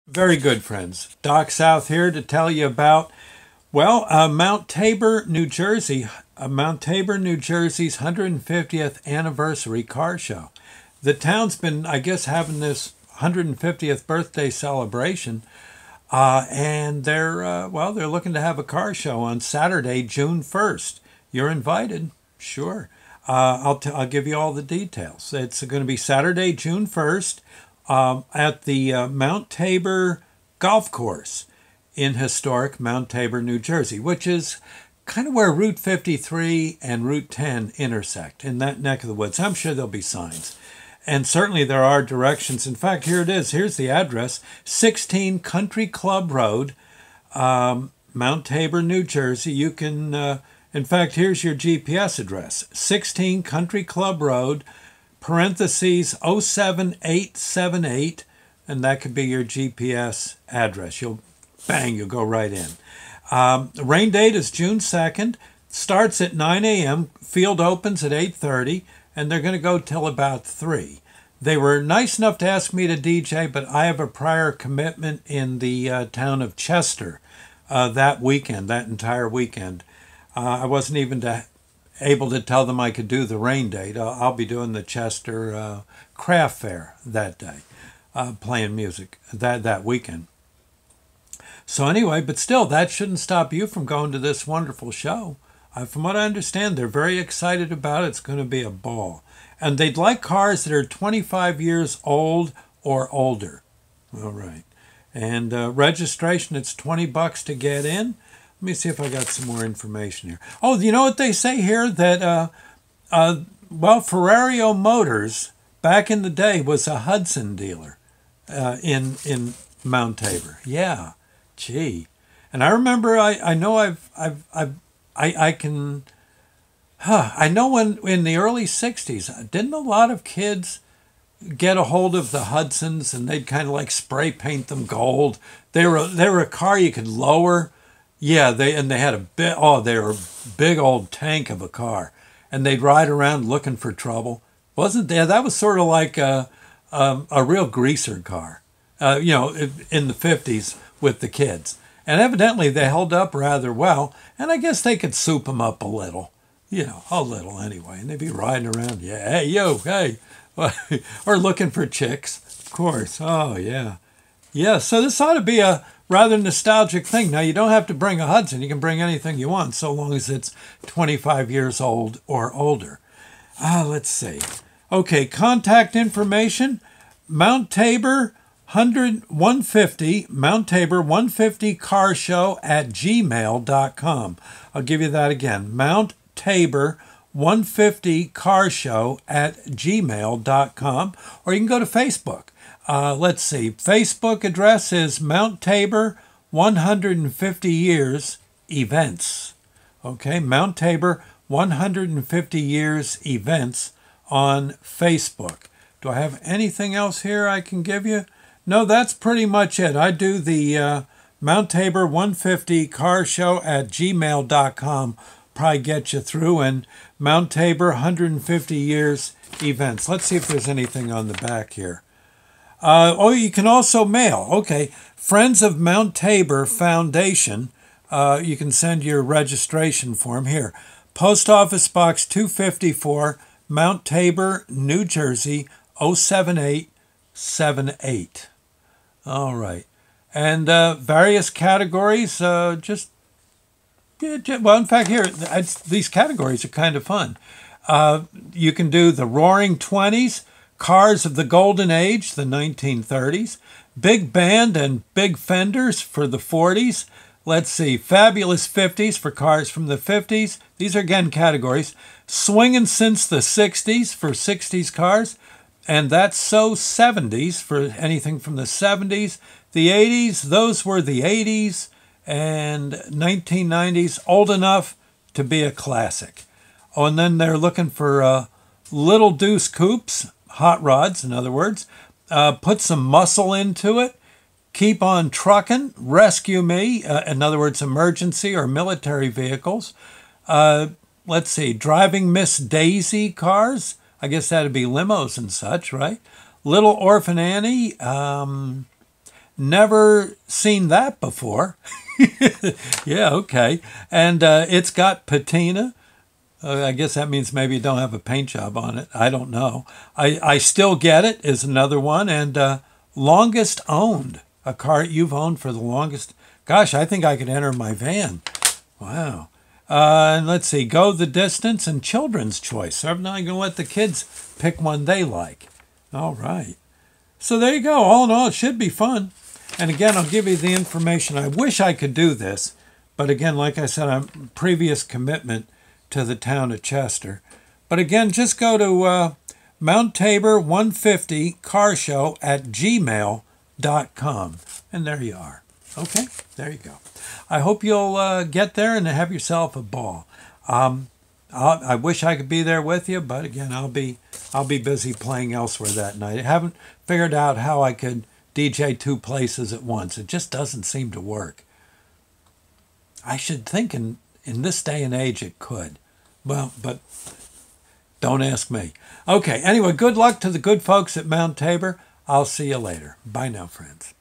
Very good, friends. Doc South here to tell you about, Mount Tabor, New Jersey. Mount Tabor, New Jersey's 150th anniversary car show. The town's been, I guess, having this 150th birthday celebration, and they're looking to have a car show on Saturday, June 1st. You're invited, sure. I'll give you all the details. It's going to be Saturday, June 1st, at the Mount Tabor Golf Course in historic Mount Tabor, New Jersey, which is kind of where Route 53 and Route 10 intersect, in that neck of the woods. I'm sure there'll be signs. And certainly there are directions. In fact, here it is. Here's the address: 16 Country Club Road, Mount Tabor, New Jersey. You can, in fact, here's your GPS address: 16 Country Club Road, parentheses 07878, and that could be your GPS address. You'll go right in. The rain date is June 2nd. Starts at 9 a.m. Field opens at 8:30, and they're going to go till about 3. They were nice enough to ask me to DJ, but I have a prior commitment in the town of Chester that weekend, that entire weekend. I wasn't even able to tell them I could do the rain date. I'll be doing the Chester craft fair that day, playing music that weekend. So anyway, but still, that shouldn't stop you from going to this wonderful show. From what I understand, they're very excited about it. It's going to be a ball. And they'd like cars that are 25 years old or older. All right. And registration, it's $20 to get in. Let me see if I got some more information here. Oh, you know what they say here? That, Ferrario Motors, back in the day, was a Hudson dealer in Mount Tabor. Yeah. Gee. And I remember, I know when in the early 60s, didn't a lot of kids get a hold of the Hudsons and they'd kind of like spray paint them gold? They were a car you could lower. Yeah, they had they were a big old tank of a car, and they'd ride around looking for trouble. Wasn't there? That was sort of like a real greaser car, in the 50s with the kids. And evidently they held up rather well, and I guess they could soup them up a little, a little anyway. And they'd be riding around, yeah, hey, yo, hey, or looking for chicks, of course. Oh, yeah. Yeah, so this ought to be a rather nostalgic thing. Now, you don't have to bring a Hudson. You can bring anything you want, so long as it's 25 years old or older. Let's see. Okay, contact information: Mount Tabor 150, Mount Tabor 150 car show at gmail.com. I'll give you that again: Mount Tabor 150 car show at gmail.com. Or you can go to Facebook. Let's see. Facebook address is Mount Tabor 150 Years Events. Okay, Mount Tabor 150 Years Events on Facebook. Do I have anything else here I can give you? No, that's pretty much it. I do the Mount Tabor 150 car show at gmail.com. Probably get you through. And Mount Tabor 150 Years Events. Let's see if there's anything on the back here. You can also mail. Okay, Friends of Mount Tabor Foundation. You can send your registration form here. Post Office Box 254, Mount Tabor, New Jersey, 07878. All right. And various categories, in fact, here, these categories are kind of fun. You can do the Roaring 20s, Cars of the Golden Age, the 1930s, Big Band and Big Fenders for the 40s. Let's see, Fabulous 50s for cars from the 50s. These are, again, categories. Swinging Since the 60s for 60s cars. And That's So 70s for anything from the 70s. The 80s, those were the 80s. And 1990s, old enough to be a classic. Oh, and then they're looking for Little Deuce Coupes, hot rods, in other words. Put some muscle into it. Keep on Truckin', Rescue Me, in other words, emergency or military vehicles. Let's see, Driving Miss Daisy cars. I guess that'd be limos and such, right? Little Orphan Annie, Never seen that before. Yeah, okay. And it's got patina. I guess that means maybe you don't have a paint job on it. I don't know. I Still Get It is another one. And longest owned, a car you've owned for the longest. Gosh, I think I could enter my van. Wow. And let's see, Go the Distance and Children's Choice. So I'm not going to let the kids pick one they like. All right. So there you go. All in all, it should be fun. And again, I'll give you the information. I wish I could do this. But again, like I said, I'm previous commitment to the town of Chester. But again, just go to Mount Tabor 150 Car Show at gmail.com. And there you are. Okay, there you go. I hope you'll get there and have yourself a ball. I wish I could be there with you, but again, I'll be busy playing elsewhere that night. I haven't figured out how I could DJ two places at once. It just doesn't seem to work. I should think in this day and age it could. Well, but don't ask me. Okay, anyway, good luck to the good folks at Mount Tabor. I'll see you later. Bye now, friends.